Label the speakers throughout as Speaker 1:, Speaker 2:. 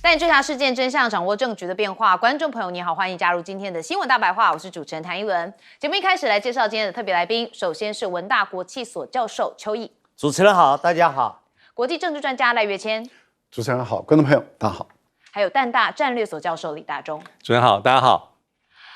Speaker 1: 带你追查事件真相，掌握政局的变化。观众朋友，你好，欢迎加入今天的新闻大白话，我是主持人谭一伦。节目一开始来介绍今天的特别来宾，首先是文大国际所教授邱毅，
Speaker 2: 主持人好，大家好；
Speaker 1: 国际政治专家赖岳谦，
Speaker 3: 主持人好，观众朋友大家好；
Speaker 1: 还有淡大战略所教授李大中。
Speaker 4: 主持人好，大家好。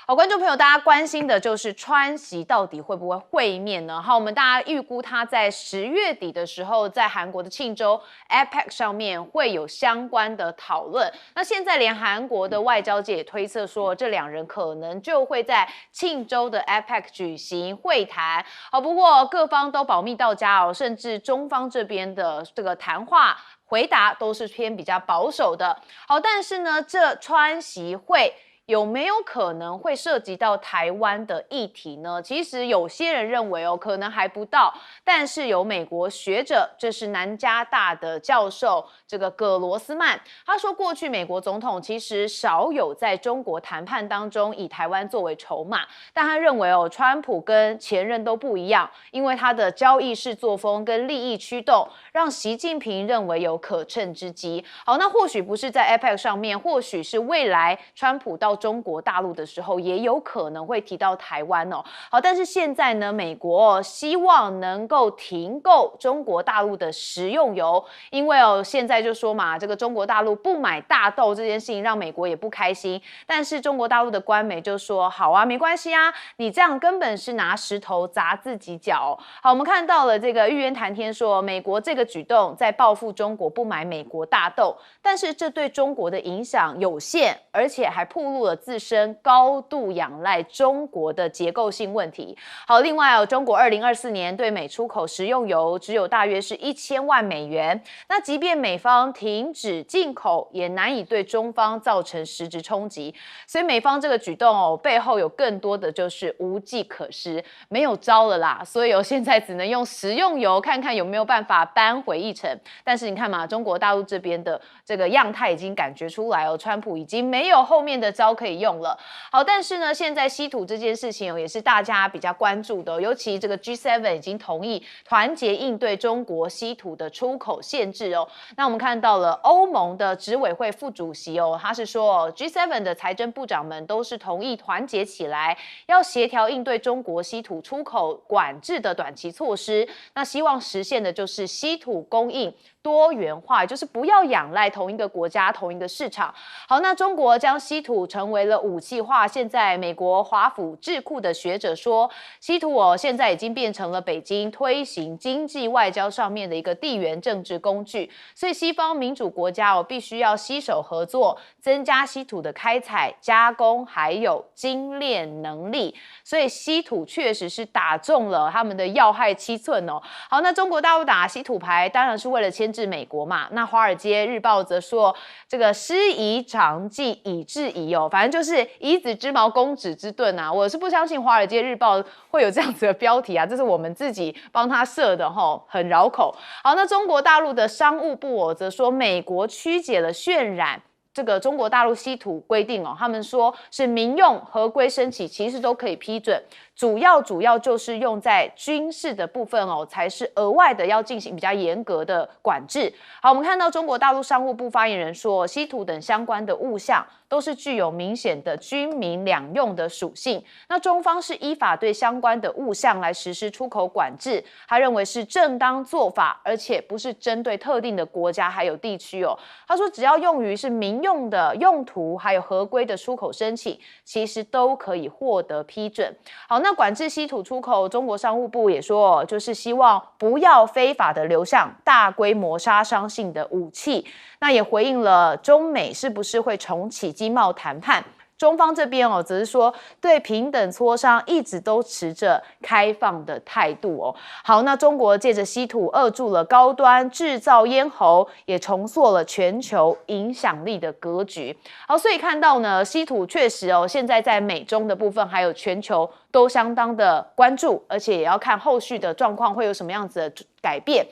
Speaker 1: 好，观众朋友，大家关心的就是川习到底会不会会面呢？好，我们大家预估他在10月底的时候，在韩国的庆州 APEC 上面会有相关的讨论。那现在连韩国的外交界也推测说，这两人可能就会在庆州的 APEC 举行会谈。好，不过各方都保密到家哦，甚至中方这边的这个谈话回答都是偏比较保守的。好，但是呢，这川习会有没有可能会涉及到台湾的议题呢？其实有些人认为哦，可能还不到，但是有美国学者，这是南加大的教授，这个葛罗斯曼，他说过去美国总统其实少有在中国谈判当中以台湾作为筹码，但他认为哦，川普跟前任都不一样，因为他的交易式作风跟利益驱动，让习近平认为有可乘之机。好，那或许不是在 APEC 上面，或许是未来川普到中国大陆的时候，也有可能会提到台湾哦。好，但是现在呢，美国希望能够停购中国大陆的食用油，因为哦，现在就说嘛，这个中国大陆不买大豆这件事情让美国也不开心。但是中国大陆的官媒就说，好啊，没关系啊，你这样根本是拿石头砸自己脚。好，我们看到了这个玉渊谈天说，美国这个举动在报复中国不买美国大豆，但是这对中国的影响有限，而且还暴露了自身高度仰赖中国的结构性问题。好，另外哦，中国2024年对美出口食用油只有大约是1000万美元，那即便美方停止进口，也难以对中方造成实质冲击。所以美方这个举动哦，背后有更多的就是无计可施，没有招了啦。所以哦，现在只能用食用油看看有没有办法扳回一城。但是你看嘛，中国大陆这边的这个样态已经感觉出来哦，川普已经没有后面的招可以用了。好，但是呢，现在稀土这件事情哦，也是大家比较关注的，尤其这个 G7 已经同意团结应对中国稀土的出口限制哦。那我们看到了欧盟的执委会副主席哦，他是说G7 的财政部长们都是同意团结起来，要协调应对中国稀土出口管制的短期措施。那希望实现的就是稀土供应多元化，就是不要仰赖同一个国家、同一个市场。好，那中国将稀土成为了武器化，现在美国华府智库的学者说，稀土哦，现在已经变成了北京推行经济外交上面的一个地缘政治工具，所以西方民主国家哦，必须要携手合作，增加稀土的开采、加工还有精炼能力。所以稀土确实是打中了他们的要害7寸哦。好，那中国大陆打稀土牌，当然是为了牵制美国嘛。那《华尔街日报》则说，这个师夷长技以制夷哦，反正就是以子之矛攻子之盾啊。我是不相信《华尔街日报》会有这样子的标题啊，这是我们自己帮他设的吼，很绕口。好，那中国大陆的商务部则说，美国曲解了渲染这个中国大陆稀土规定哦，他们说是民用合规申请，其实都可以批准。主要就是用在军事的部分哦，才是额外的要进行比较严格的管制。好，我们看到中国大陆商务部发言人说，稀土等相关的物项都是具有明显的军民两用的属性。那中方是依法对相关的物项来实施出口管制，他认为是正当做法，而且不是针对特定的国家还有地区哦。他说，只要用于是民用的用途，还有合规的出口申请，其实都可以获得批准。好，那管制稀土出口，中国商务部也说，就是希望不要非法的流向大规模杀伤性的武器。那也回应了中美是不是会重启经贸谈判。中方这边则是说对平等磋商一直都持着开放的态度哦。好，那中国借着稀土扼住了高端制造咽喉，也重塑了全球影响力的格局。好，所以看到呢，稀土确实现在在美中的部分还有全球都相当的关注，而且也要看后续的状况会有什么样子的改变。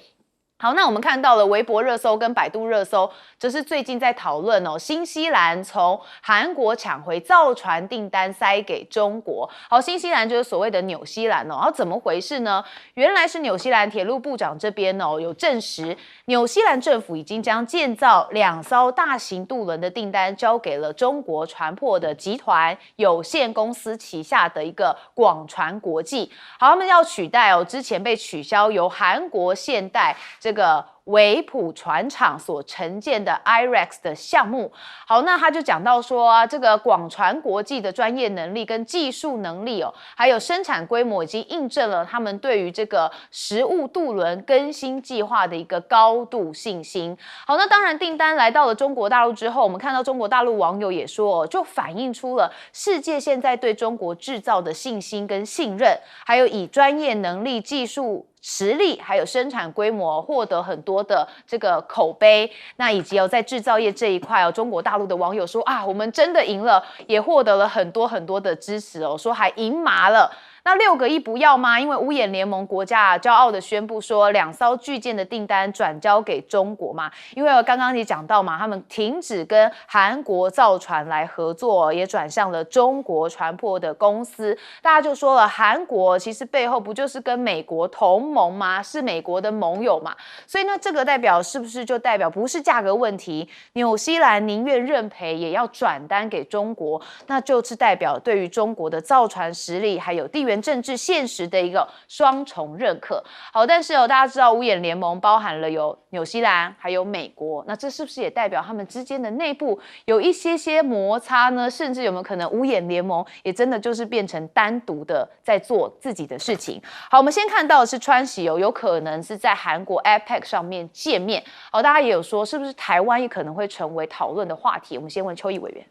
Speaker 1: 好，那我们看到了微博热搜跟百度热搜，这是最近在讨论哦，新西兰从韩国抢回造船订单塞给中国。好，新西兰就是所谓的纽西兰哦，然后怎么回事呢？原来是纽西兰铁路部长这边哦有证实，纽西兰政府已经将建造2艘大型渡轮的订单交给了中国船舶的集团有限公司旗下的一个广船国际。好，他们要取代哦之前被取消由韩国现代这个维普船厂所承建的 IREX 的项目。好，那他就讲到说啊，这个广船国际的专业能力跟技术能力哦，还有生产规模，已经印证了他们对于这个实物渡轮更新计划的一个高度信心。好，那当然订单来到了中国大陆之后，我们看到中国大陆网友也说，就反映出了世界现在对中国制造的信心跟信任，还有以专业能力、技术实力还有生产规模获得很多的这个口碑，那以及在制造业这一块中国大陆的网友说啊，我们真的赢了，也获得了很多很多的支持哦，说还赢麻了。那6个亿不要吗？因为五眼联盟国家骄傲的宣布说，2艘巨舰的订单转交给中国嘛。因为刚刚你讲到嘛，他们停止跟韩国造船来合作，也转向了中国船舶的公司。大家就说了，韩国其实背后不就是跟美国同盟吗？是美国的盟友嘛。所以呢，这个代表是不是就代表不是价格问题？纽西兰宁愿认赔也要转单给中国，那就是代表对于中国的造船实力还有地缘政治现实的一个双重认可。好，但是大家知道五眼联盟包含了有纽西兰还有美国，那这是不是也代表他们之间的内部有一些摩擦呢？甚至有没有可能五眼联盟也真的就是变成单独的在做自己的事情？好，我们先看到的是川喜有可能是在韩国 APEC 上面见面。好，大家也有说是不是台湾也可能会成为讨论的话题？我们先问邱毅委员。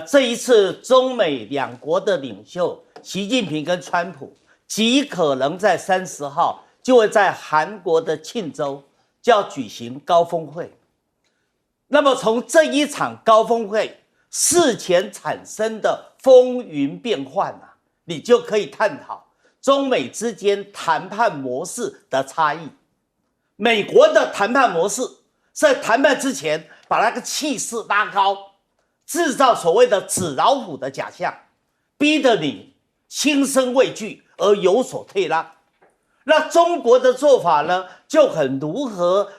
Speaker 2: 这一次中美两国的领袖习近平跟川普极可能在30号就会在韩国的庆州就要举行高峰会。那么从这一场高峰会事前产生的风云变幻啊，你就可以探讨中美之间谈判模式的差异。美国的谈判模式在谈判之前把那个气势拉高，制造所谓的纸老虎的假象，逼得你心生畏惧而有所退让。那中国的做法呢，就很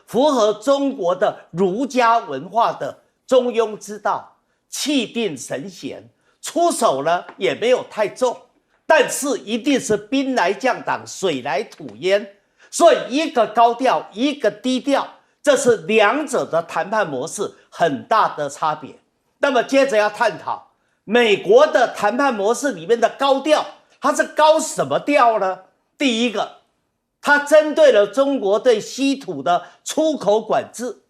Speaker 2: 符合中国的儒家文化的中庸之道，气定神闲，出手呢也没有太重，但是一定是兵来将挡，水来土掩。所以一个高调，一个低调，这是两者的谈判模式很大的差别。那么接着要探讨美国的谈判模式里面的高调，它是高什么调呢？第一个，它针对了中国对稀土的出口管制，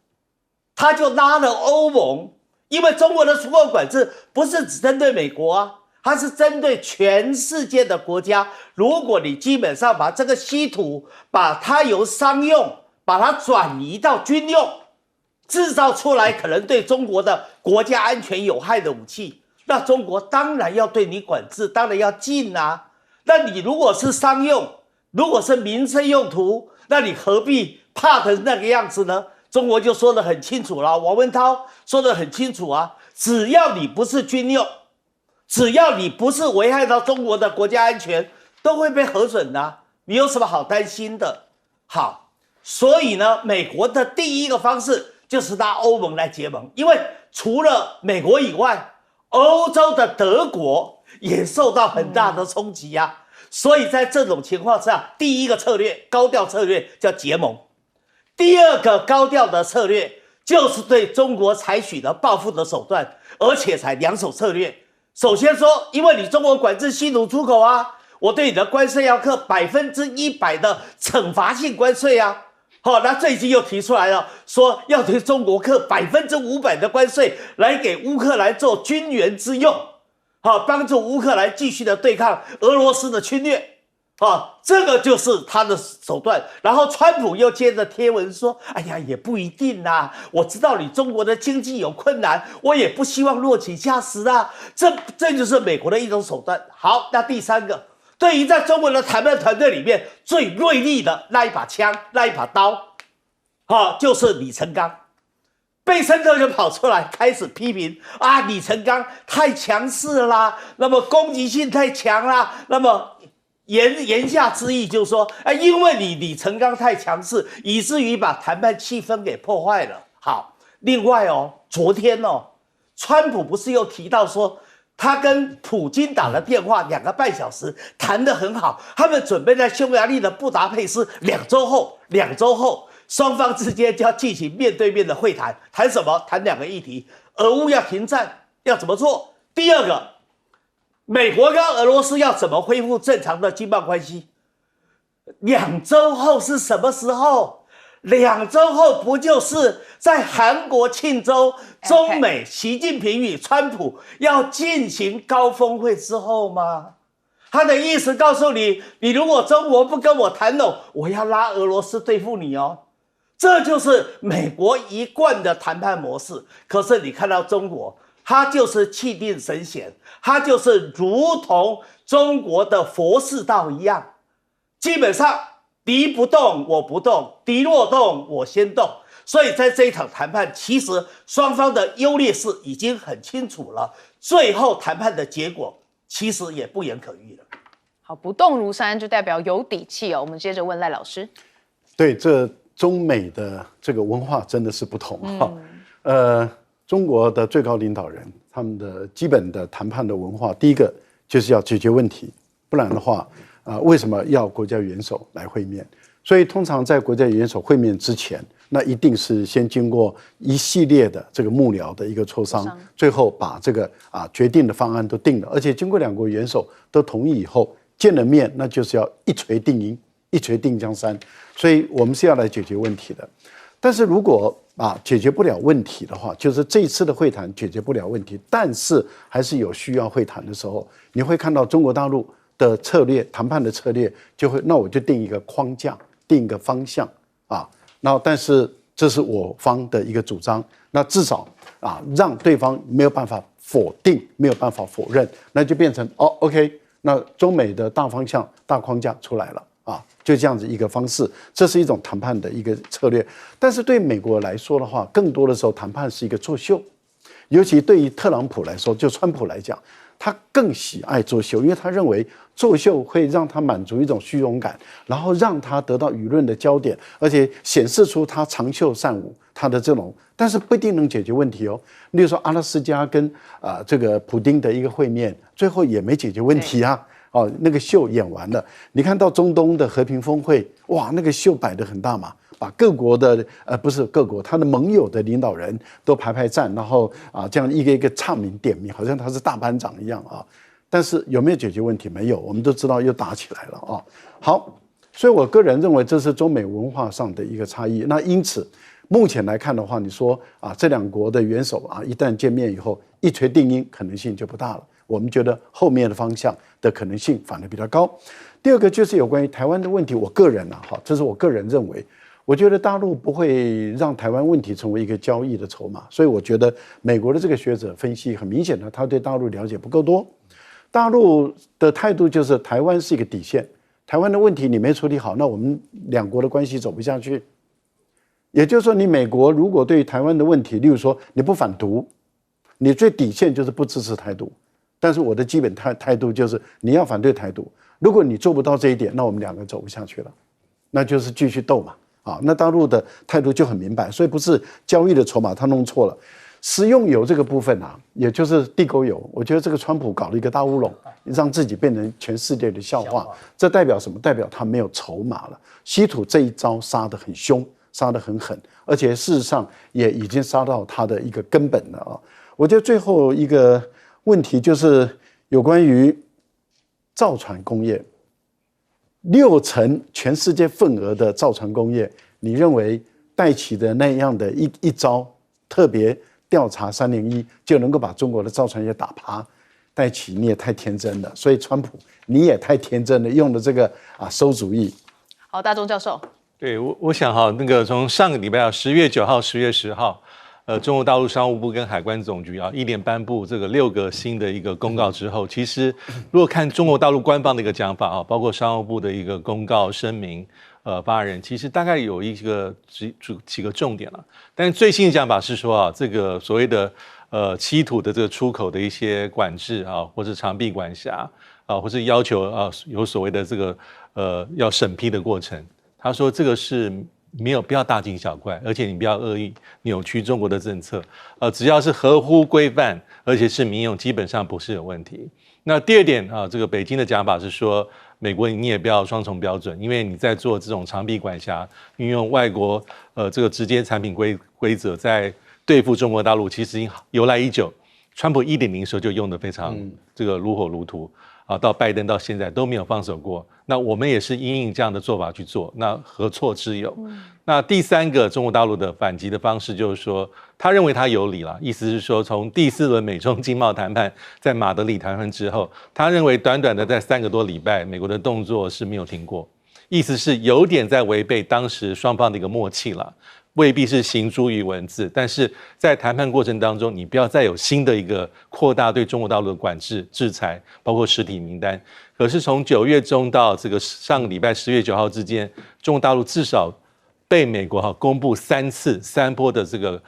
Speaker 2: 它就拉了欧盟，因为中国的出口管制不是只针对美国啊，它是针对全世界的国家。如果你基本上把这个稀土把它由商用把它转移到军用，制造出来可能对中国的国家安全有害的武器，那中国当然要对你管制，当然要禁啊。那你如果是商用，如果是民生用途，那你何必怕成那个样子呢？中国就说得很清楚了，王文涛说得很清楚啊，只要你不是军用，只要你不是危害到中国的国家安全，都会被核准的，你有什么好担心的？好，所以呢，美国的第一个方式就是拉欧盟来结盟，因为除了美国以外，欧洲的德国也受到很大的冲击啊。所以在这种情况下，第一个策略，高调策略叫结盟。第二个高调的策略就是对中国采取了报复的手段，而且才2手策略。首先说，因为你中国管制稀土出口啊，我对你的关税要课100%的惩罚性关税啊。好，那最近又提出来了，说要对中国课500%的关税，来给乌克兰做军援之用，好，帮助乌克兰继续的对抗俄罗斯的侵略。这个就是他的手段。然后川普又接着贴文说，哎呀，也不一定啦，我知道你中国的经济有困难，我也不希望落井下石啊，这就是美国的一种手段。好，那第三个，对于在中国的谈判团队里面最锐利的那一把枪，那一把刀，就是李成钢。贝森特就跑出来开始批评啊，李成钢太强势啦，那么攻击性太强啦，那么言下之意就是说，因为你李成钢太强势，以至于把谈判气氛给破坏了。好，另外昨天川普不是又提到说，他跟普京打了电话2个半小时，谈得很好，他们准备在匈牙利的布达佩斯2周后。双方之间就要进行面对面的会谈，谈什么？谈2个议题：俄乌要停战，要怎么做？第二个，美国跟俄罗斯要怎么恢复正常的经贸关系？2周后是什么时候？2周后不就是在韩国庆州中美习近平与川普要进行高峰会之后吗？他的意思告诉你，你如果中国不跟我谈拢，我要拉俄罗斯对付你哦。这就是美国一贯的谈判模式。可是你看到中国，他就是气定神闲，他就是如同中国的佛寺道一样，基本上敌不动我不动，敌若动我先动。所以在这一场谈判，其实双方的优劣势已经很清楚了，最后谈判的结果其实也不言可喻了。
Speaker 1: 好，不动如山就代表有底气哦。我们接着问赖老师，
Speaker 3: 对，这中美的这个文化真的是不同中国的最高领导人他们的基本的谈判的文化，第一个就是要解决问题，不然的话为什么要国家元首来会面？所以通常在国家元首会面之前，那一定是先经过一系列的这个幕僚的一个磋商，最后把这个决定的方案都定了，而且经过2国元首都同意以后见了面，那就是要一锤定音，一锤定江山。所以我们是要来解决问题的。但是如果解决不了问题的话，就是这一次的会谈解决不了问题，但是还是有需要会谈的时候，你会看到中国大陆的策略，谈判的策略就会，那我就定一个框架，定一个方向但是这是我方的一个主张，那至少让对方没有办法否定，没有办法否认，那就变成OK， 那中美的大方向、大框架出来了就这样子一个方式，这是一种谈判的一个策略。但是对美国来说的话，更多的时候谈判是一个作秀，尤其对于特朗普来说，就川普来讲，他更喜爱作秀，因为他认为作秀会让他满足一种虚荣感，然后让他得到舆论的焦点，而且显示出他长袖善舞，他的这种，但是不一定能解决问题哦。例如说阿拉斯加跟这个普丁的一个会面，最后也没解决问题那个秀演完了，你看到中东的和平峰会，哇，那个秀摆得很大嘛，把各国的不是各国，他的盟友的领导人都排站，然后这样一个一个唱名点名，好像他是大班长一样但是有没有解决问题？没有，我们都知道又打起来了好，所以我个人认为这是中美文化上的一个差异。那因此目前来看的话，你说这2国的元首一旦见面以后一锤定音，可能性就不大了。我们觉得后面的方向的可能性反而比较高。第二个就是有关于台湾的问题，我个人这是我个人认为，我觉得大陆不会让台湾问题成为一个交易的筹码，所以我觉得美国的这个学者分析很明显的，他对大陆了解不够多。大陆的态度就是台湾是一个底线，台湾的问题你没处理好，那我们2国的关系走不下去。也就是说，你美国如果对台湾的问题，例如说你不反独，你最底线就是不支持台独。但是我的基本态度就是你要反对台独，如果你做不到这一点，那我们2个走不下去了，那就是继续斗嘛那大陆的态度就很明白，所以不是交易的筹码，他弄错了。食用油这个部分也就是地沟油，我觉得这个川普搞了一个大乌龙，让自己变成全世界的笑话。这代表什么？代表他没有筹码了。稀土这一招杀得很凶，杀得很狠，而且事实上也已经杀到他的一个根本了我觉得最后一个问题就是有关于造船工业，60%全世界份额的造船工业，你认为戴奇的那样的一招特别调查301就能够把中国的造船业打趴？戴奇你也太天真了，所以川普你也太天真了，用的这个馊主意。好，
Speaker 1: 大钟教授，
Speaker 4: 对我想那个从上个礼拜10月9号、10月10号。中国大陆商务部跟海关总局啊，一连颁布这个6个新的一个公告之后，其实如果看中国大陆官方的一个讲法啊，包括商务部的一个公告声明，发言人其实大概有一个几个重点了。但是最新的讲法是说啊，这个所谓的稀土的这个出口的一些管制啊，或是长臂管辖啊，或是要求啊有所谓的这个要审批的过程。他说这个是不要大惊小怪，而且你不要恶意扭曲中国的政策，只要是合乎规范，而且是民用，基本上不是有问题。那第二点啊，这个北京的讲法是说，美国你也不要双重标准，因为你在做这种长臂管辖，运用外国这个直接产品规则在对付中国大陆，其实已经由来已久。川普1.0时候就用得非常这个如火如荼。到拜登到现在都没有放手过，那我们也是因应这样的做法去做，那何错之有？那第3个中国大陆的反击的方式就是说，他认为他有理了，意思是说，从第4轮美中经贸谈判在马德里谈判之后，他认为短短的在3个多礼拜，美国的动作是没有停过，意思是有点在违背当时双方的一个默契了。未必是行诸于文字，但是在谈判过程当中，你不要再有新的一个扩大对中国大陆的管制、制裁，包括实体名单。可是从9月中到这个上个礼拜10月9号之间，中国大陆至少被美国公布3波的这个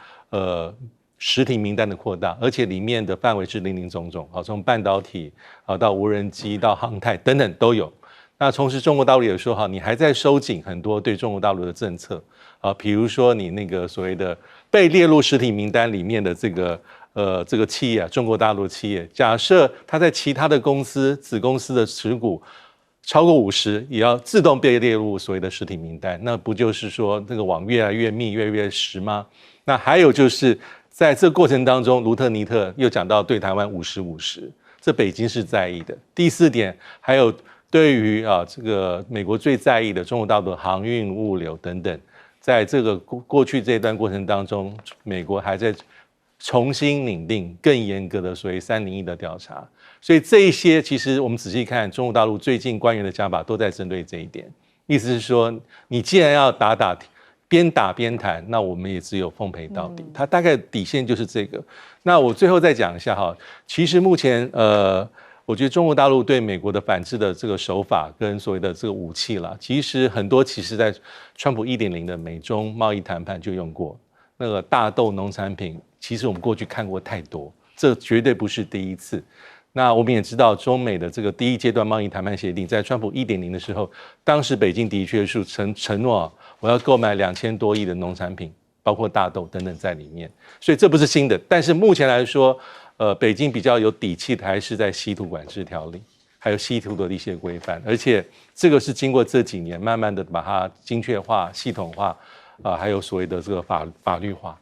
Speaker 4: 实体名单的扩大，而且里面的范围是林林总总，从半导体到无人机到航太等等都有。那同时中国大陆也说你还在收紧很多对中国大陆的政策。比如说你那个所谓的被列入实体名单里面的这个企业中国大陆的企业，假设它在其他的公司子公司的持股超过50%，也要自动被列入所谓的实体名单，那不就是说这个网越来越密，越来越实吗？那还有就是在这个过程当中，卢特尼特又讲到对台湾50-50，这北京是在意的。第4点，还有对于这个美国最在意的中国大陆的航运物流等等。在这个过去这段过程当中，美国还在重新拟定更严格的所谓301的调查，所以这一些其实我们仔细看，中国大陆最近官员的讲法都在针对这一点，意思是说，你既然要边打边谈，那我们也只有奉陪到底。它大概底线就是这个。那我最后再讲一下其实目前我觉得中国大陆对美国的反制的这个手法跟所谓的这个武器啦，其实很多在川普1.0的美中贸易谈判就用过。那个大豆农产品，其实我们过去看过太多，这绝对不是第一次。那我们也知道中美的这个第1阶段贸易谈判协定，在川普1.0的时候，当时北京的确是承诺我要购买2000多亿的农产品，包括大豆等等在里面，所以这不是新的。但是目前来说，北京比较有底气的还是在稀土管制条例，还有稀土的一些规范，而且这个是经过这几年慢慢的把它精确化、系统化，还有所谓的这个法律化，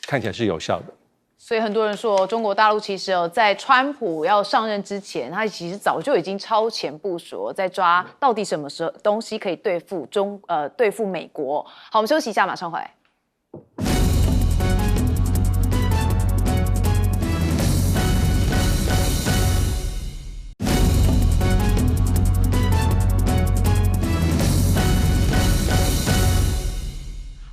Speaker 4: 看起来是有效的。
Speaker 1: 所以很多人说，中国大陆其实在川普要上任之前，他其实早就已经超前部署，在抓到底什么东西可以对付美国。好，我们休息一下，马上回来。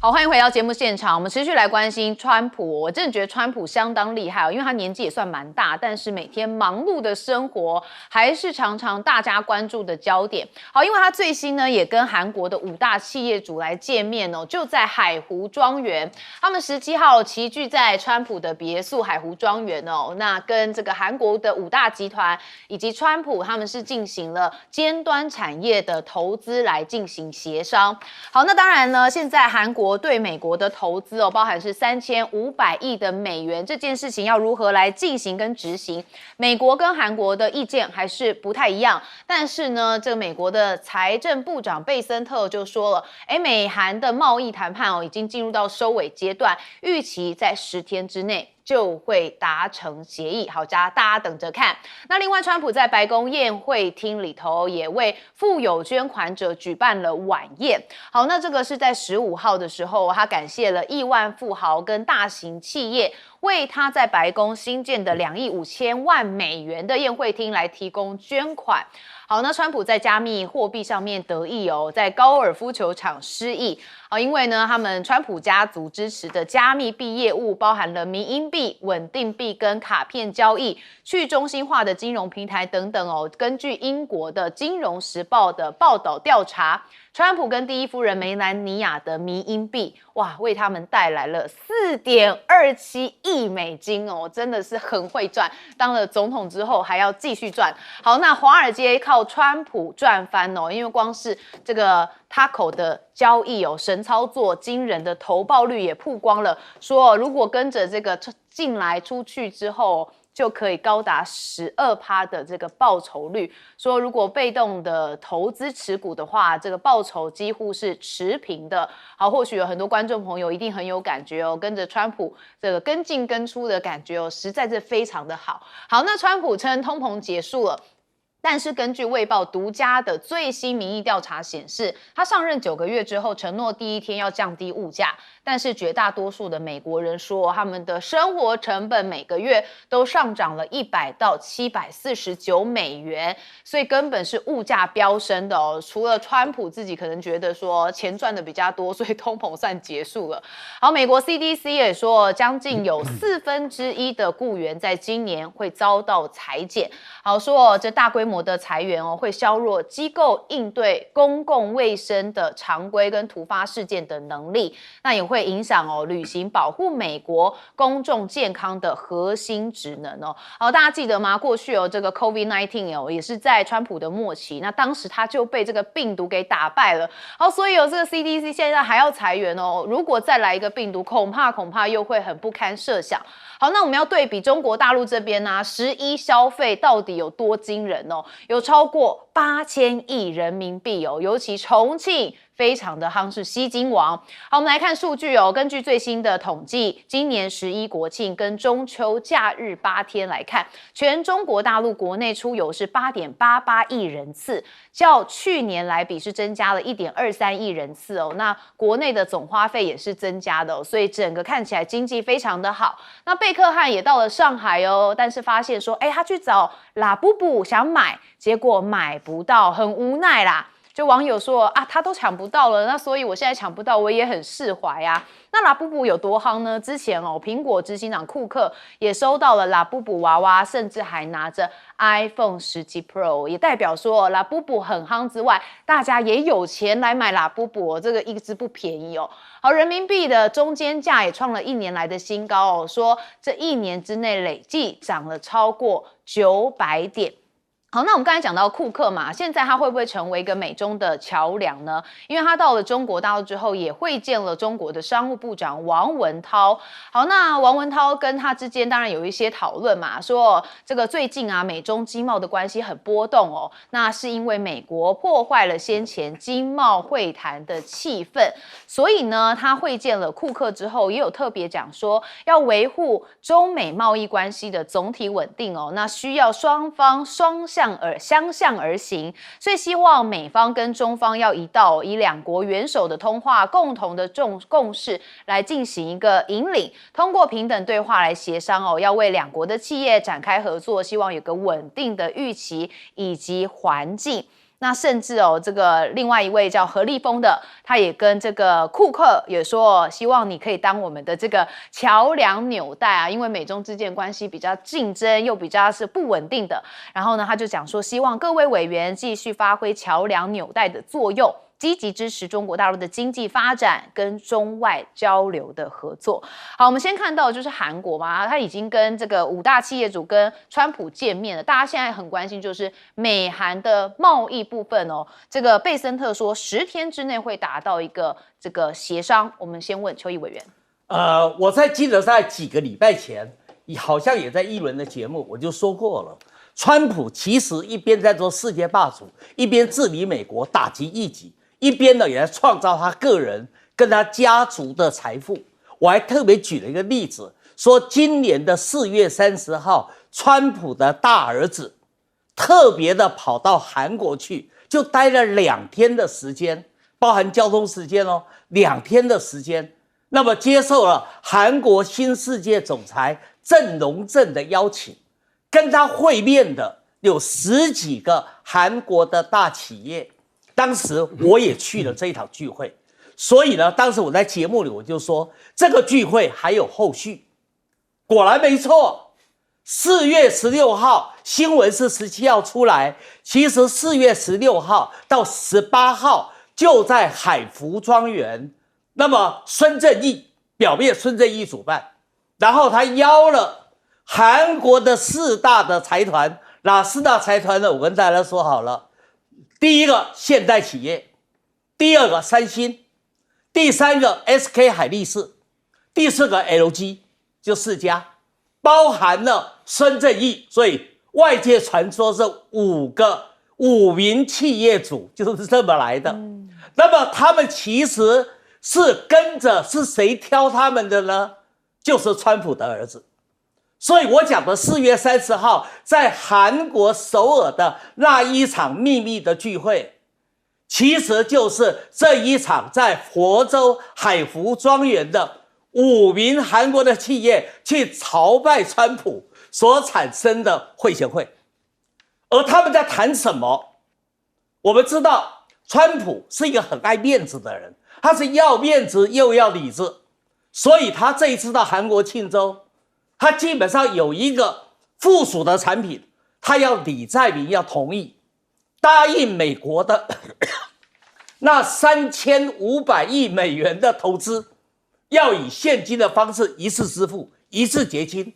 Speaker 1: 好，欢迎回到节目现场。我们持续来关心川普。我真的觉得川普相当厉害因为他年纪也算蛮大，但是每天忙碌的生活还是常常大家关注的焦点。好，因为他最新呢也跟韩国的5大企业主来见面就在海湖庄园。他们17号齐聚在川普的别墅海湖庄园那跟这个韩国的5大集团以及川普他们是进行了尖端产业的投资来进行协商。好，那当然呢，现在韩国对美国的投资包含是3500亿的美元，这件事情要如何来进行跟执行，美国跟韩国的意见还是不太一样。但是呢，这个美国的财政部长贝森特就说了，美韩的贸易谈判已经进入到收尾阶段，预期在10天之内就会达成协议。好，大家等着看。那另外，川普在白宫宴会厅里头也为富有捐款者举办了晚宴。好，那这个是在15号的时候，他感谢了亿万富豪跟大型企业为他在白宫新建的2亿5千万美元的宴会厅来提供捐款。好，那川普在加密货币上面得意哦，在高尔夫球场失意啊，因为呢，他们川普家族支持的加密币业务包含了迷因币、稳定币跟卡片交易、去中心化的金融平台等等哦。根据英国的《金融时报》的报道调查，川普跟第一夫人梅兰妮亚的迷因币，哇，为他们带来了4.27亿美金哦，真的是很会赚。当了总统之后还要继续赚。好，那华尔街靠川普赚翻哦，因为光是这个 Taco 的交易哦，神操作惊人的投报率也曝光了，说如果跟着这个进来出去之后，就可以高达12%的这个报酬率。说如果被动的投资持股的话，这个报酬几乎是持平的。好，或许有很多观众朋友一定很有感觉哦，跟着川普这个跟进跟出的感觉哦，实在是非常的好。好，那川普称通膨结束了。但是根据卫报独家的最新民意调查显示，他上任9个月之后，承诺第一天要降低物价，但是绝大多数的美国人说，他们的生活成本每个月都上涨了100到749美元，所以根本是物价飙升的哦。除了川普自己可能觉得说钱赚的比较多，所以通膨算结束了。好，美国 CDC 也说，将近有1/4的雇员在今年会遭到裁减。好，说这大规模的裁员哦，会削弱机构应对公共卫生的常规跟突发事件的能力，那也会影响哦履行保护美国公众健康的核心职能哦。好，大家记得吗？过去哦，这个 COVID-19 哦，也是在川普的末期，那当时他就被这个病毒给打败了。好，所以有这个 CDC 现在还要裁员哦，如果再来一个病毒，恐怕又会很不堪设想。好，那我们要对比中国大陆这边呢，11消费到底有多惊人哦？有超过8000亿人民币哦，尤其重庆非常的夯，是吸金王。好，我们来看数据哦。根据最新的统计，今年11国庆跟中秋假日8天来看，全中国大陆国内出游是8.88亿人次，较去年来比是增加了1.23亿人次哦。那国内的总花费也是增加的哦，所以整个看起来经济非常的好。那贝克汉也到了上海哦，但是发现说，他去找拉布布想买，结果买不到，很无奈啦。就网友说啊，他都抢不到了，那所以我现在抢不到，我也很释怀啊。那拉布布有多夯呢？之前哦，苹果执行长库克也收到了拉布布娃娃，甚至还拿着 iPhone 17 Pro， 也代表说拉布布很夯之外，大家也有钱来买拉布布哦，这个一只不便宜哦。好，人民币的中间价也创了1年来的新高哦，说这1年之内累计涨了超过900点。好，那我们刚才讲到库克嘛，现在他会不会成为一个美中的桥梁呢？因为他到了中国大陆之后，也会见了中国的商务部长王文涛。好，那王文涛跟他之间当然有一些讨论嘛，说这个最近啊，美中经贸的关系很波动哦，那是因为美国破坏了先前经贸会谈的气氛，所以呢，他会见了库克之后，也有特别讲说要维护中美贸易关系的总体稳定哦，那需要双方相向而行，所以希望美方跟中方要以两国元首的通话共同的共识来进行一个引领，通过平等对话来协商哦，要为两国的企业展开合作，希望有个稳定的预期以及环境。那甚至哦，这个另外一位叫何立峰的，他也跟这个库克也说，希望你可以当我们的这个桥梁纽带啊，因为美中之间关系比较竞争又比较是不稳定的。然后呢，他就讲说，希望各位委员继续发挥桥梁纽带的作用，积极支持中国大陆的经济发展跟中外交流的合作。好，我们先看到就是韩国嘛，他已经跟这个5大企业主跟川普见面了。大家现在很关心就是美韩的贸易部分哦。这个贝森特说10天之内会达到一个这个协商。我们先问邱毅委员。
Speaker 2: 我记得在几个礼拜前，好像也在一轮的节目我就说过了，川普其实一边在做世界霸主，一边治理美国，打击异己。一边呢，也在创造他个人跟他家族的财富。我还特别举了一个例子，说今年的4月30号，川普的大儿子特别的跑到韩国去，就待了2天的时间，包含交通时间哦，2天的时间。那么接受了韩国新世界总裁郑荣正的邀请，跟他会面的有10几个韩国的大企业。当时我也去了这一场聚会，所以呢，当时我在节目里我就说，这个聚会还有后续。果然没错，4月16号新闻是17号出来，其实4月16号到18号就在海福庄园。那么孙正义表面孙正义主办，然后他邀了韩国的4大的财团，哪4大财团呢？我跟大家说好了，第一个现代企业，第二个三星，第3个 SK 海力士，第4个 LG， 就4家，包含了孙正义，所以外界传说是5名企业主就是这么来的。那么他们其实是跟着是谁挑他们的呢？就是川普的儿子。所以我讲的4月30号在韩国首尔的那一场秘密的聚会，其实就是这一场在佛州海福庄园的5名韩国的企业去朝拜川普所产生的会前会。而他们在谈什么？我们知道川普是一个很爱面子的人，他是要面子又要里子，所以他这一次到韩国庆州，他基本上有一个附属的产品，他要李在明要同意答应美国的那3500亿美元的投资，要以现金的方式一次支付，一次结清。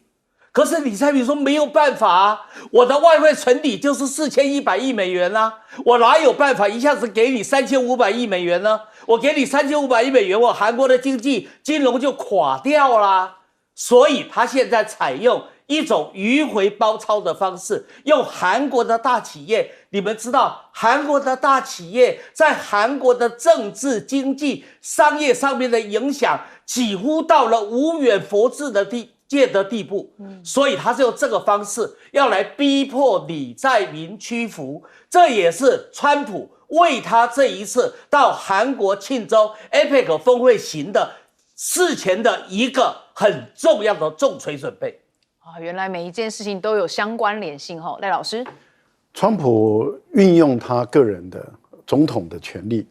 Speaker 2: 可是李在明说没有办法啊，我的外汇存底就是4100亿美元啊，我哪有办法一下子给你3500亿美元呢？我给你3500亿美元，我韩国的经济金融就垮掉啦。所以他现在采用一种迂回包抄的方式，用韩国的大企业。你们知道韩国的大企业在韩国的政治、经济、商业上面的影响几乎到了无远弗至的地步，所以他是用这个方式要来逼迫李在明屈服。这也是川普为他这一次到韩国庆州 APEC 峰会行的事前的一个很重要的重锤准备
Speaker 1: 啊！原来每一件事情都有相关联性哈，赖老师。
Speaker 3: 川普运用他个人的总统的权利，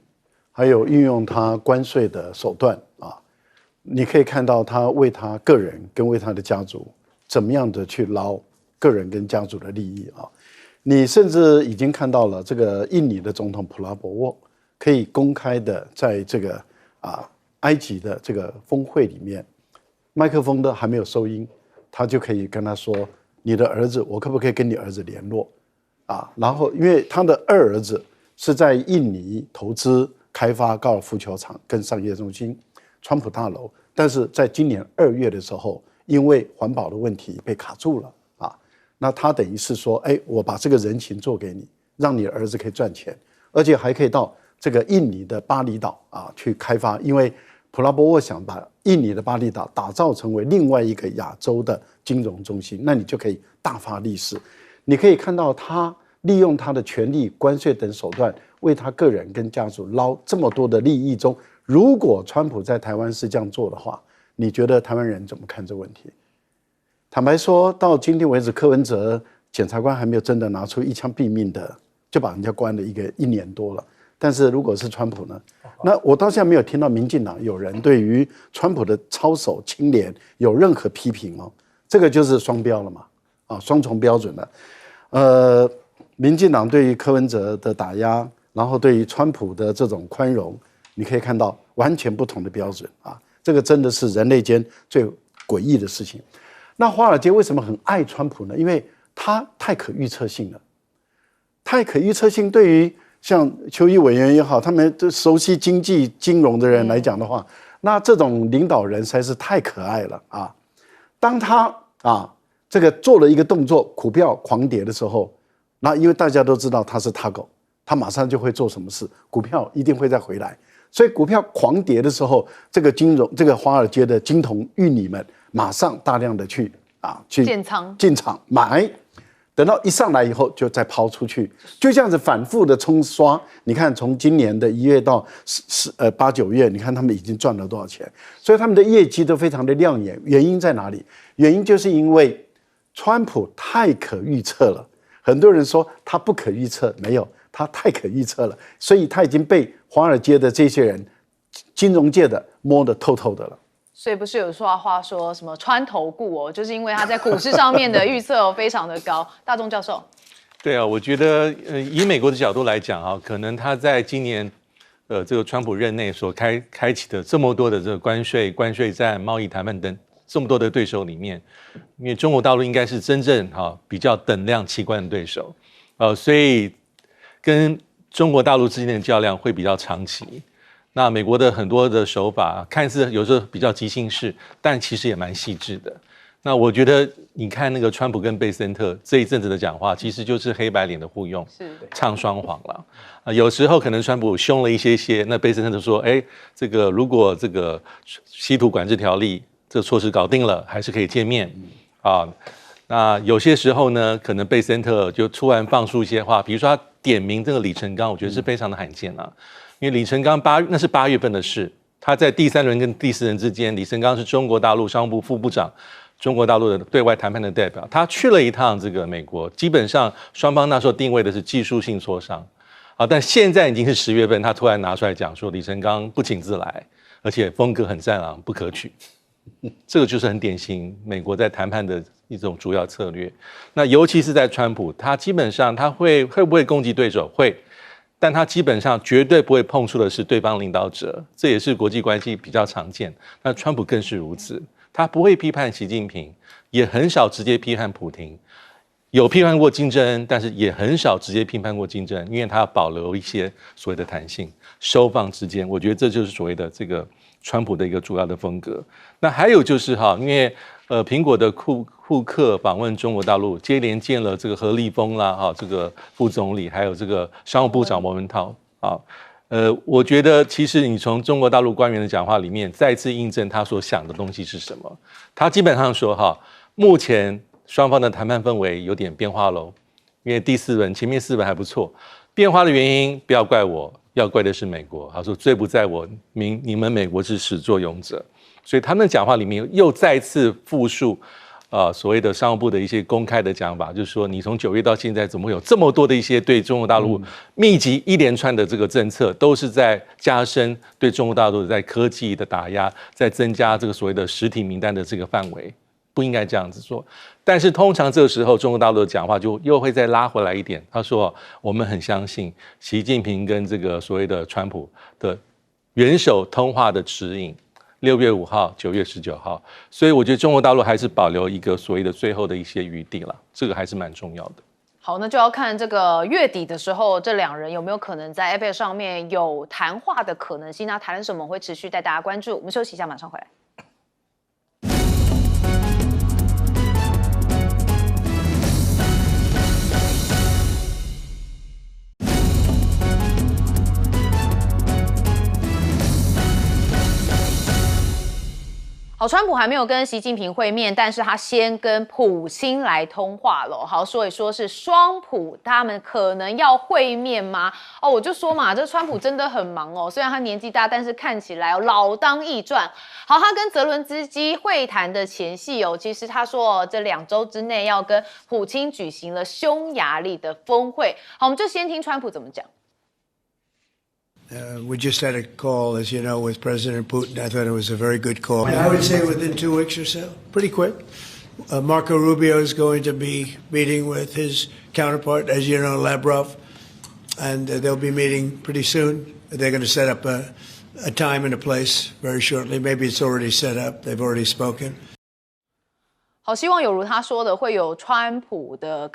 Speaker 3: 还有运用他关税的手段啊，你可以看到他为他个人跟为他的家族怎么样的去捞个人跟家族的利益啊。你甚至已经看到了这个印尼的总统普拉博沃可以公开的在这个埃及的这个峰会里面，麦克风都还没有收音，他就可以跟他说：“你的儿子，我可不可以跟你儿子联络？”然后因为他的2儿子是在印尼投资开发高尔夫球场跟商业中心、川普大楼，但是在今年2月的时候，因为环保的问题被卡住了那他等于是说，我把这个人情做给你，让你的儿子可以赚钱，而且还可以到这个印尼的巴厘岛去开发，因为普拉博沃想把印尼的巴厘岛打造成为另外一个亚洲的金融中心，那你就可以大发利市。你可以看到他利用他的权力、关税等手段，为他个人跟家族捞这么多的利益中，如果川普在台湾是这样做的话，你觉得台湾人怎么看这个问题？坦白说，到今天为止，柯文哲检察官还没有真的拿出一枪毙命的，就把人家关了1年多了。但是如果是川普呢？那我到现在没有听到民进党有人对于川普的操守清廉有任何批评哦，这个就是双标了嘛，双重标准了。民进党对于柯文哲的打压，然后对于川普的这种宽容，你可以看到完全不同的标准这个真的是人类间最诡异的事情。那华尔街为什么很爱川普呢？因为他太可预测性了，太可预测性对于像邱毅委员也好，他们熟悉经济金融的人来讲的话，那这种领导人实在是太可爱了当他这个做了一个动作，股票狂跌的时候，那因为大家都知道他是他狗，他马上就会做什么事，股票一定会再回来。所以股票狂跌的时候，这个华尔街的金童玉女们马上大量的去
Speaker 1: 建仓
Speaker 3: 进场买。等到一上来以后就再抛出去，就这样子反复的冲刷。你看，从今年的1月到8、9月，你看他们已经赚了多少钱，所以他们的业绩都非常的亮眼。原因在哪里？原因就是因为川普太可预测了。很多人说他不可预测，没有，他太可预测了，所以他已经被华尔街的这些人、金融界的摸得透透的了。
Speaker 1: 所以不是有话说什么川投顾哦，就是因为他在股市上面的预测非常的高。大钟教授，
Speaker 4: 对啊，我觉得以美国的角度来讲啊，可能他在今年这个川普任内所开启的这么多的这个关税战、贸易谈判等这么多的对手里面，因为中国大陆应该是真正比较等量齐观的对手，所以跟中国大陆之间的较量会比较长期。那美国的很多的手法看似有时候比较即兴式，但其实也蛮细致的。那我觉得你看那个川普跟贝森特这一阵子的讲话，其实就是黑白脸的互用，唱双簧了。有时候可能川普凶了一些，那贝森特就说：“哎，这个如果这个稀土管制条例这个措施搞定了，还是可以见面啊。”那有些时候呢，可能贝森特就突然放出一些话，比如说他点名这个李成钢，我觉得是非常的罕见啊。因为李成钢那是8月份的事，他在第3轮跟第4轮之间，李成钢是中国大陆商务部副部长，中国大陆的对外谈判的代表，他去了一趟这个美国，基本上双方那时候定位的是技术性磋商，但现在已经是10月份，他突然拿出来讲说李成钢不请自来，而且风格很战狼，不可取，这个就是很典型美国在谈判的一种主要策略。那尤其是在川普，他基本上他会不会攻击对手？会。但他基本上绝对不会碰触的是对方领导者，这也是国际关系比较常见。那川普更是如此，他不会批判习近平，也很少直接批判普亭，有批判过金正恩，但是也很少直接批判过金正恩，因为他要保留一些所谓的弹性，收放之间。我觉得这就是所谓的这个川普的一个主要的风格。那还有就是因为苹果的库克访问中国大陆，接连见了这个何立峰啦，这个副总理，还有这个商务部长王文涛啊。我觉得其实你从中国大陆官员的讲话里面再次印证他所想的东西是什么。他基本上说目前双方的谈判氛围有点变化喽，因为第4轮前面4轮还不错，变化的原因不要怪我，要怪的是美国。他说罪不在我，你们美国是始作俑者。所以他们讲话里面又再次复述所谓的商务部的一些公开的讲法，就是说你从9月到现在怎么会有这么多的一些对中国大陆密集一连串的这个政策，都是在加深对中国大陆在科技的打压，在增加这个所谓的实体名单的这个范围，不应该这样子说。但是通常这个时候中国大陆的讲话就又会再拉回来一点，他说我们很相信习近平跟这个所谓的川普的元首通话的指引，6月5号、9月19号，所以我觉得中国大陆还是保留一个所谓的最后的一些余地了，这个还是蛮重要的。
Speaker 1: 好，那就要看这个月底的时候，这2人有没有可能在 APEC 上面有谈话的可能性？那谈什么会持续带大家关注。我们休息一下，马上回来。好，川普还没有跟习近平会面，但是他先跟普京来通话了。好，所以说是双普他们可能要会面吗？我就说嘛，这川普真的很忙哦，虽然他年纪大，但是看起来老当益壮。好，他跟泽伦斯基会谈的前夕其实他说这2周之内要跟普京举行了匈牙利的峰会。好，我们就先听川普怎么讲。
Speaker 5: We just had a call, as you know, with President Putin. I thought it was a very good call. I would say within 2 weeks or so, pretty quick. Marco Rubio is going to be meeting with his counterpart, as you know, Lavrov, and they'll be meeting pretty soon. They're going to set up a time and a place very shortly. Maybe it's already set up. They've already spoken.
Speaker 1: 好，希望有如他说的，会有川普的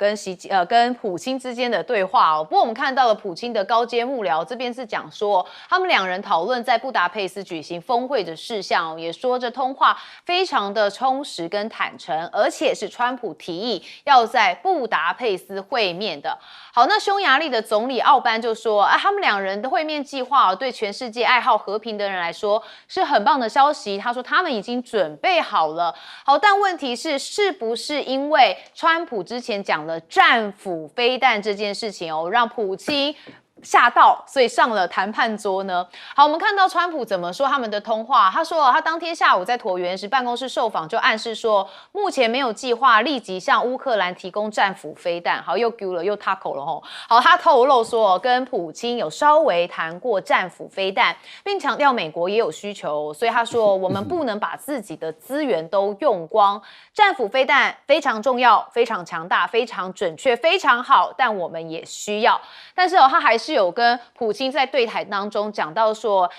Speaker 1: 跟普京之间的对话不过我们看到了普京的高阶幕僚这边是讲说，他们2人讨论在布达佩斯举行峰会的事项也说这通话非常的充实跟坦诚，而且是川普提议要在布达佩斯会面的。好，那匈牙利的总理奥班就说他们2人的会面计划对全世界爱好和平的人来说是很棒的消息。他说他们已经准备好了。好，但问题是是不是因为川普之前讲了战斧飞弹这件事情让普京吓到，所以上了谈判桌呢？好，我们看到川普怎么说他们的通话。他说，他当天下午在椭圆石办公室受访，就暗示说，目前没有计划立即向乌克兰提供战斧飞弹。好，又丢了，又 taco 了吼。好，他透露说，跟普京有稍微谈过战斧飞弹，并强调美国也有需求，所以他说，我们不能把自己的资源都用光。战斧飞弹非常重要，非常强大，非常准确，非常好，但我们也需要。但是他还是有跟普京在对谈当中讲到说，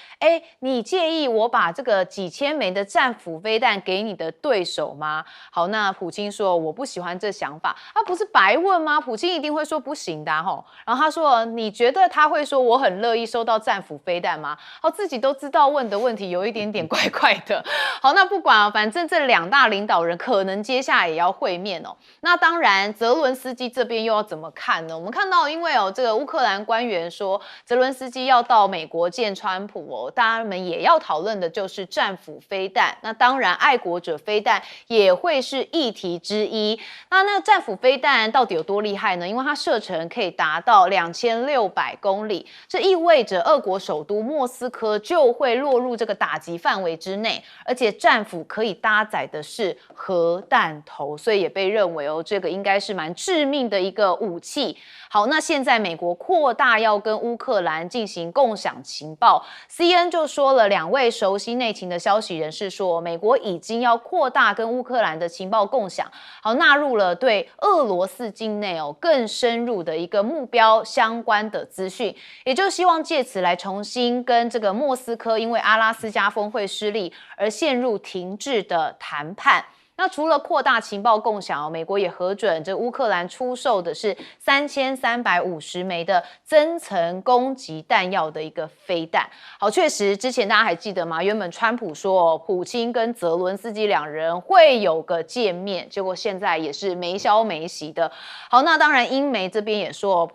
Speaker 1: 你介意我把这个几千枚的战斧飞弹给你的对手吗？好，那普京说我不喜欢这想法，不是白问吗？普京一定会说不行的吼。然后他说，你觉得他会说我很乐意收到战斧飞弹吗？好，自己都知道问的问题有一点点怪怪的。好，那不管反正这两大领导人可能接下来也要会面那当然，泽伦斯基这边又要怎么看呢？我们看到，因为这个乌克兰官员说，泽伦斯基要到美国见川普大家们也要讨论的就是战斧飞弹。那当然，爱国者飞弹也会是议题之一。那个战斧飞弹到底有多厉害呢？因为它射程可以达到2600公里，这意味着俄国首都莫斯科就会落入这个打击范围之内，而且战斧可以搭载的是核弹头，所以也被认为这个应该是蛮致命的一个武器。好，那现在美国扩大要跟乌克兰进行共享情报 ，CNN 就说了，两位熟悉内情的消息人士说，美国已经要扩大跟乌克兰的情报共享，好，纳入了对俄罗斯境内更深入的一个目标相关的资讯，也就希望借此来重新跟这个莫斯科因为阿拉斯加峰会失利而陷入停滞的谈判。那除了扩大情报共享美国也核准这乌克兰出售的是3350枚的增层攻击弹药的一个飞弹。好，确实之前大家还记得吗？原本川普说普京跟泽伦斯基两人会有个见面，结果现在也是没消没息的。好，那当然英媒这边也说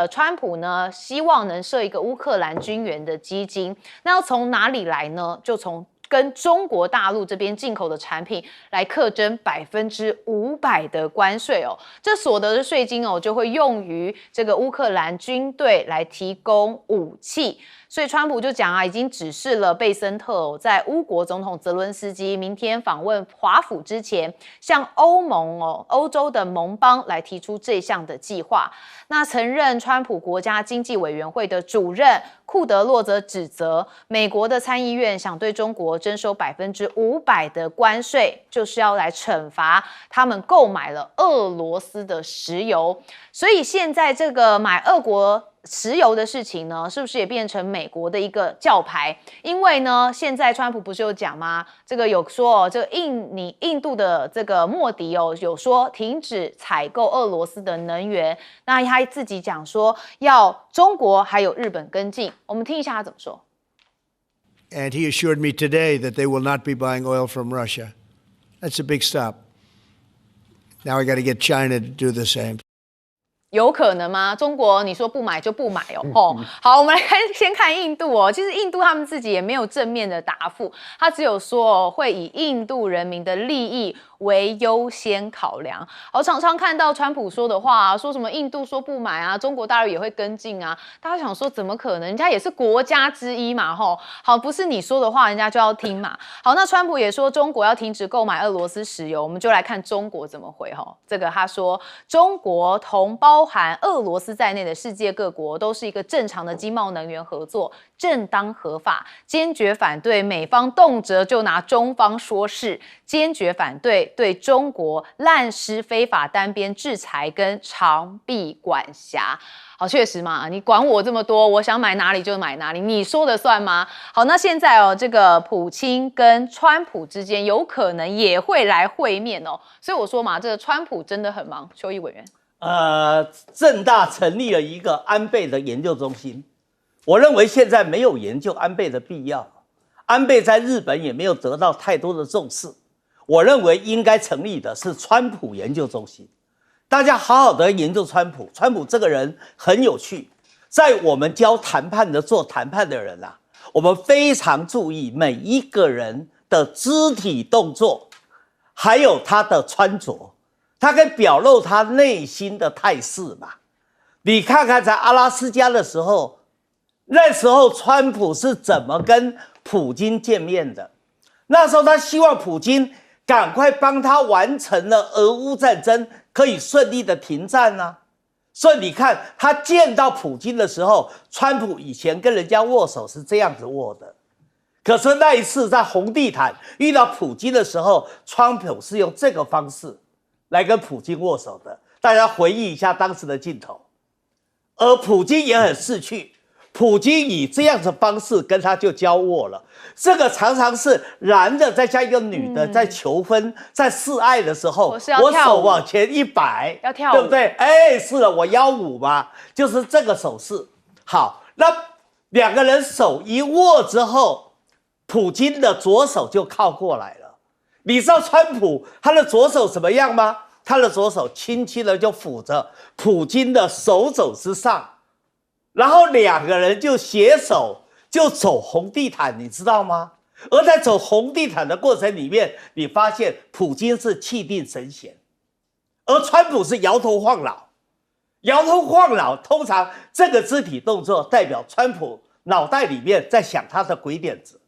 Speaker 1: 川普呢希望能设一个乌克兰军援的基金，那要从哪里来呢？就从跟中国大陆这边进口的产品来课征500%的关税这所得的税金就会用于这个乌克兰军队来提供武器。所以川普就讲已经指示了贝森特在乌国总统泽伦斯基明天访问华府之前，向欧盟欧洲的盟邦来提出这项的计划。那曾任川普国家经济委员会的主任库德洛则指责美国的参议院想对中国征收500%的关税，就是要来惩罚他们购买了俄罗斯的石油。所以现在这个买俄国石油的事情呢，是不是也变成美国的一个教牌？因为呢，现在川普不是有讲吗？这个有说这个印度的这个莫迪有说停止采购俄罗斯的能源，那他自己讲说要中国还有日本跟进。我们听一下他怎么说。
Speaker 5: And he assured me today that they will not be buying oil from Russia. That's a big stop. Now we got to get China to do the same.
Speaker 1: 有可能吗？中国你说不买就不买好，我们来先看印度其实印度他们自己也没有正面的答复，他只有说会以印度人民的利益为优先考量。好，常常看到川普说的话说什么印度说不买中国大陆也会跟进大家想说怎么可能？人家也是国家之一嘛好，不是你说的话人家就要听嘛。好，那川普也说中国要停止购买俄罗斯石油，我们就来看中国怎么回这个他说中国同包含俄罗斯在内的世界各国都是一个正常的经贸能源合作，正当合法，坚决反对美方动辄就拿中方说事，坚决反对对中国滥施非法单边制裁跟长臂管辖。好，确实嘛，你管我这么多，我想买哪里就买哪里，你说的算吗？好，那现在这个普京跟川普之间有可能也会来会面所以我说嘛，这个川普真的很忙。邱毅委员。
Speaker 2: 政大成立了一个安倍的研究中心，我认为现在没有研究安倍的必要，安倍在日本也没有得到太多的重视，我认为应该成立的是川普研究中心，大家好好的研究川普。川普这个人很有趣，在我们教谈判的做谈判的人我们非常注意每一个人的肢体动作，还有他的穿着，他可以表露他内心的态势嘛。你看看在阿拉斯加的时候，那时候川普是怎么跟普京见面的？那时候他希望普京赶快帮他完成了俄乌战争，可以顺利的停战啊。所以你看，他见到普京的时候，川普以前跟人家握手是这样子握的，可是那一次在红地毯遇到普京的时候，川普是用这个方式来跟普京握手的。大家回忆一下当时的镜头，而普京也很识趣。普京以这样的方式跟他就交握了，这个常常是男的再加一个女的在求婚、在示爱的时候，我手往前一摆，
Speaker 1: 要跳舞，
Speaker 2: 对不对？哎，是了，我腰舞嘛，就是这个手势。好，那两个人手一握之后，普京的左手就靠过来了。你知道川普他的左手怎么样吗？他的左手轻轻的就抚着普京的手肘之上。然后两个人就携手就走红地毯，你知道吗？而在走红地毯的过程里面，你发现普京是气定神闲，而川普是摇头晃脑。摇头晃脑，通常这个肢体动作代表川普脑袋里面在想他的鬼点子。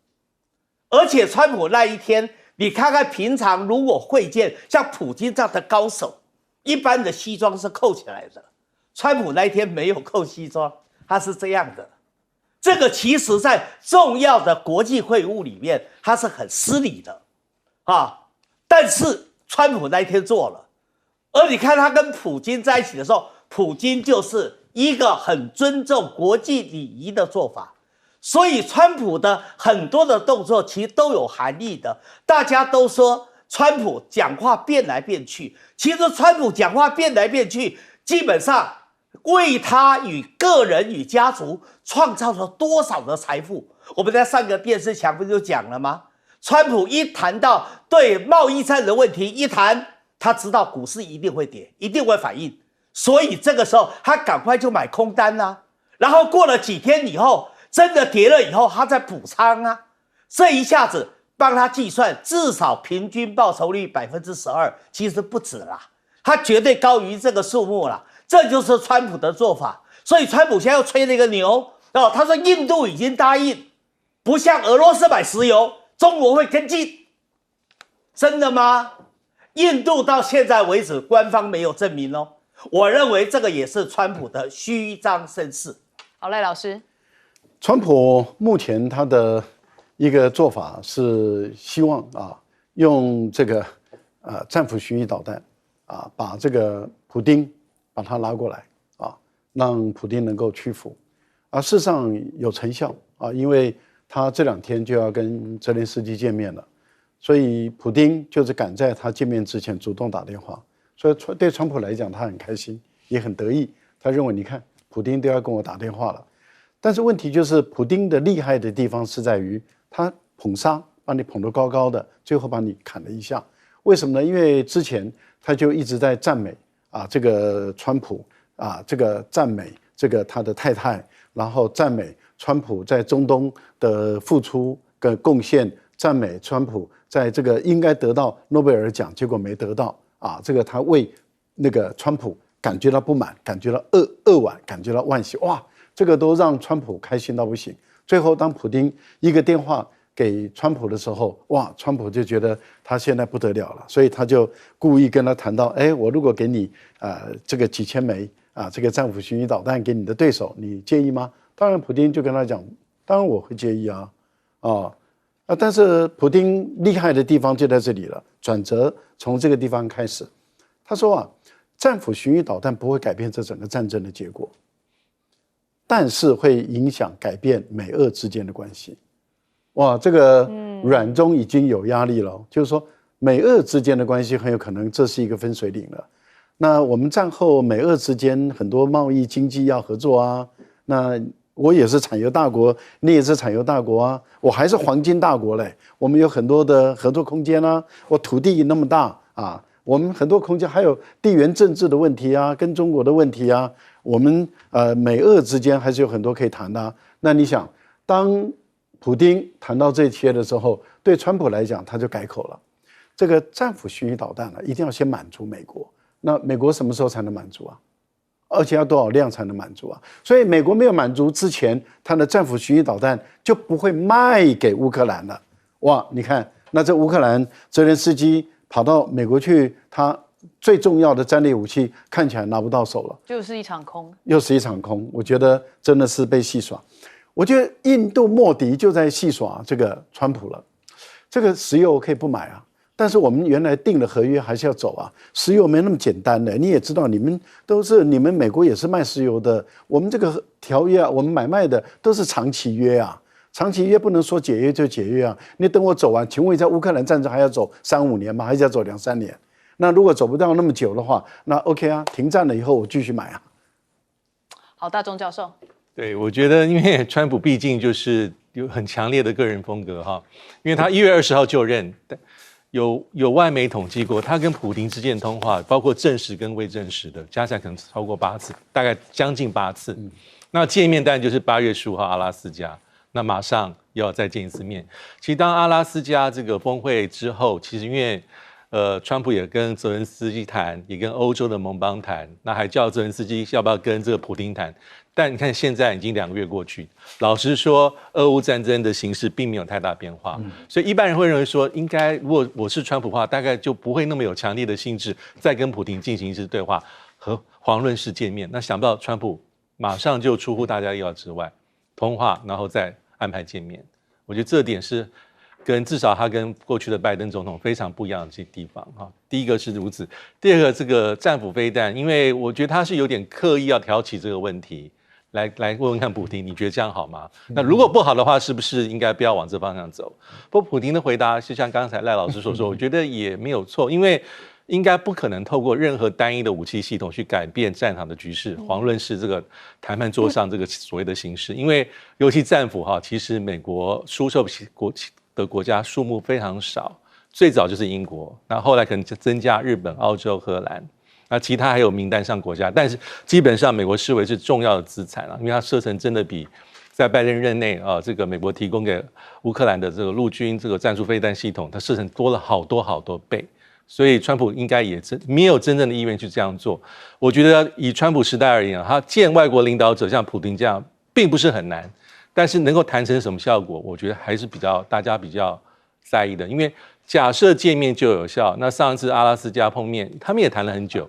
Speaker 2: 而且川普那一天，你看看平常如果会见像普京这样的高手，一般的西装是扣起来的，川普那一天没有扣西装。他是这样的，这个其实在重要的国际会晤里面，他是很失礼的，但是川普那一天做了，而你看他跟普京在一起的时候，普京就是一个很尊重国际礼仪的做法，所以川普的很多的动作其实都有含义的。大家都说川普讲话变来变去，其实川普讲话变来变去，基本上为他与个人与家族创造了多少的财富？我们在上个电视墙不就讲了吗？川普一谈到对贸易战的问题，一谈他知道股市一定会跌，一定会反应，所以这个时候他赶快就买空单啊，然后过了几天以后，真的跌了以后，他再补仓啊，这一下子帮他计算，至少平均报酬率12%，其实不止啦，他绝对高于这个数目啦。这就是川普的做法，所以川普现在又吹了一个牛他说印度已经答应，不向俄罗斯买石油，中国会跟进，真的吗？印度到现在为止官方没有证明哦，我认为这个也是川普的虚张声势。
Speaker 1: 好，赖老师，
Speaker 3: 川普目前他的一个做法是希望用这个战斧巡弋导弹把这个普丁把他拉过来让普丁能够屈服事实上有成效因为他这2天就要跟泽连斯基见面了，所以普丁就是赶在他见面之前主动打电话，所以对川普来讲他很开心也很得意，他认为你看普丁都要跟我打电话了。但是问题就是普丁的厉害的地方是在于他捧杀，把你捧得高高的，最后把你砍了一下。为什么呢？因为之前他就一直在赞美这个川普这个赞美这个他的太太，然后赞美川普在中东的付出跟贡献，赞美川普在这个应该得到诺贝尔奖，结果没得到这个他为那个川普感觉到不满，感觉到扼腕，感觉到惋惜，哇，这个都让川普开心到不行。最后当普丁一个电话给川普的时候，哇，川普就觉得他现在不得了了，所以他就故意跟他谈到，我如果给你这个几千枚这个战斧巡弋导弹给你的对手，你介意吗？当然，普丁就跟他讲，当然我会介意但是普丁厉害的地方就在这里了，转折从这个地方开始。他说战斧巡弋导弹不会改变这整个战争的结果，但是会影响改变美俄之间的关系。哇，这个软中已经有压力了，就是说美俄之间的关系很有可能这是一个分水岭了。那我们战后美俄之间很多贸易经济要合作那我也是产油大国，你也是产油大国我还是黄金大国嘞，我们有很多的合作空间我土地那么大我们很多空间，还有地缘政治的问题跟中国的问题我们美俄之间还是有很多可以谈的那你想，当普丁谈到这些的时候，对川普来讲他就改口了。这个战斧巡弋导弹呢，一定要先满足美国。那美国什么时候才能满足啊？而且要多少量才能满足啊？所以美国没有满足之前，它的战斧巡弋导弹就不会卖给乌克兰了。哇，你看，那这乌克兰泽连斯基跑到美国去，他最重要的战略武器看起来拿不到手了，
Speaker 1: 就是一场空，
Speaker 3: 又是一场空。我觉得真的是被戏耍。我觉得印度莫迪就在戏耍这个川普了。这个石油可以不买啊，但是我们原来定的合约还是要走啊。石油没那么简单的，你也知道，你们美国也是卖石油的，我们这个条约啊，我们买卖的都是长期约啊。长期约不能说解约就解约啊，你等我走完，请问一下，乌克兰战争还要走3-5年吗？还是要走2-3年？那如果走不到那么久的话，那 OK 啊，停战了以后我继续买啊。
Speaker 1: 好，大钟教授。
Speaker 4: 对，我觉得因为川普毕竟就是有很强烈的个人风格哈，因为他1月20号就任，有外媒统计过，他跟普丁之间的通话，包括证实跟未证实的，加起来可能超过8次，大概将近8次。那见面当然就是8月15号阿拉斯加，那马上要再见一次面。其实当阿拉斯加这个峰会之后，其实因为川普也跟泽连斯基谈，也跟欧洲的盟邦谈，那还叫泽连斯基要不要跟这个普丁谈。但你看，现在已经2个月过去，老实说，俄乌战争的形势并没有太大变化，所以一般人会认为说，应该如果我是川普的话，大概就不会那么有强烈的兴致再跟普丁进行一次对话和遑论式见面。那想不到川普马上就出乎大家意料之外，通话然后再安排见面。我觉得这点是至少他跟过去的拜登总统非常不一样的地方哈。第一个是如此，第二个这个战斧飞弹，因为我觉得他是有点刻意要挑起这个问题。来问问看普丁，你觉得这样好吗？那如果不好的话，是不是应该不要往这方向走？不过普丁的回答就像刚才赖老师所说，我觉得也没有错，因为应该不可能透过任何单一的武器系统去改变战场的局势，遑论是这个谈判桌上这个所谓的形势。因为尤其战斧哈，其实美国出售的国家数目非常少，最早就是英国，那后来可能增加日本、澳洲、荷兰。那其他还有名单上国家，但是基本上美国视为是重要的资产啊，因为它射程真的比在拜登任内啊，这个美国提供给乌克兰的这个陆军这个战术飞弹系统，它射程多了好多倍，所以川普应该也没有真正的意愿去这样做。我觉得以川普时代而言，他见外国领导者像普丁这样，并不是很难，但是能够谈成什么效果，我觉得还是大家比较在意的，因为假设见面就有效，那上一次阿拉斯加碰面，他们也谈了很久。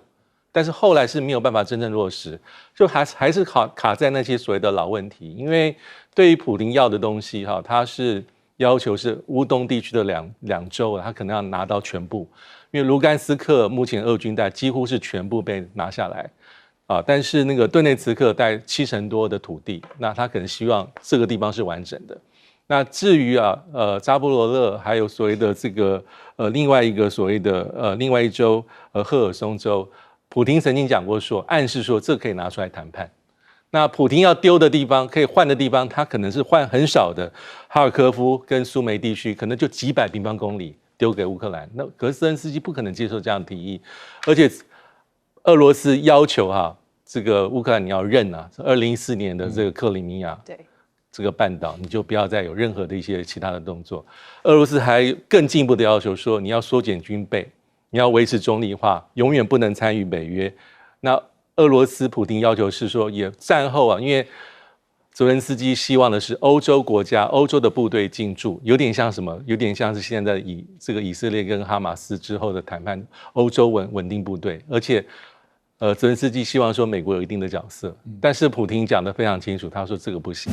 Speaker 4: 但是后来是没有办法真正落实，就还是卡在那些所谓的老问题。因为对于普丁要的东西哈，他是要求是乌东地区的两州，他可能要拿到全部。因为卢甘斯克目前俄军带几乎是全部被拿下来啊，但是那个顿内茨克带70%多的土地，那他可能希望这个地方是完整的。那至于扎波罗热还有所谓的这个另外一个所谓的另外一州赫尔松州。普丁曾经讲过说，暗示说这可以拿出来谈判。那普丁要丢的地方，可以换的地方，他可能是换很少的，哈尔科夫跟苏梅地区，可能就几百平方公里丢给乌克兰。那可是泽连斯基不可能接受这样的提议，而且俄罗斯要求这个乌克兰你要认2014年的这个克里米亚这个半岛，你就不要再有任何的一些其他的动作。俄罗斯还更进一步的要求说，你要缩减军备。你要维持中立化，永远不能参与北约。那俄罗斯普丁要求是说，也战后因为泽连斯基希望的是欧洲国家、欧洲的部队进驻，有点像什么？有点像是现在以色列跟哈马斯之后的谈判，欧洲稳定部队。而且，泽连斯基希望说美国有一定的角色，但是普丁讲得非常清楚，他说这个不行。